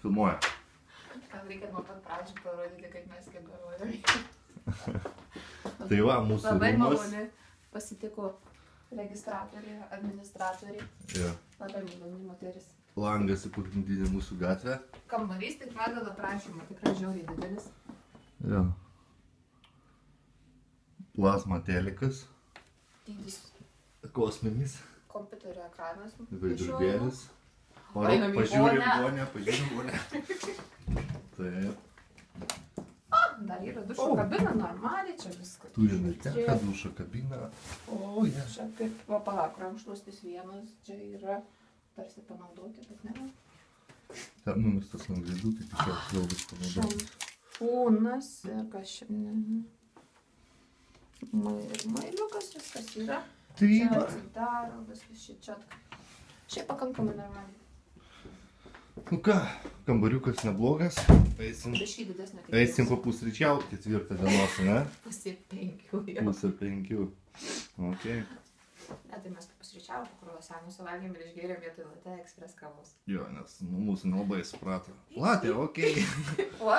Filmuoja. Gal reikia nuo pat pradžių parodyti, kaip mes kaip parodėme. Tai va, mūsų Labai rūmas. maloni pasitiko registratoriai, administratoriai. Jo. Labai maloni moteris. Langas į pagrindinę mūsų gatvę. Kambarys tik pagal aprašymą, tikrai žiauriai didelis. Jo. Plasma telikas. Dydis Kosminis. kompiuterio ekranas. Veidrodėlis. Einam į Pažiūrim vonią. vonę, pažiūrim vonę. Taip. Dar yra dušo kabina, normaliai, čia viskas. Turime teką, dušo kabiną. O, jie. Čia kaip, va, palauk, rankšluostis vienas, čia yra tarsi panaudoti, bet ne. Ten numestas nuo grindų, tai tiesiog vėl vis panaudotas. Šampūnas ir kas čia, ne. Ir mailiukas, viskas yra. Tai Čia va. atsidaro, viskas čia čiatka. Šiaip pakankamai normaliai. Nu ką, kambariukas neblogas. Eisim Didesnė papusryčiaut 4 dienos, ne? Pusė 5 jau. Pusę 5. Ok. Ne, tai mes pusryčiavom, kur senų suvalgėm ir išgėrėm vietoj latte ekspres kavos. Jo, nes mūsų nelabai suprato. Latė, ok. O?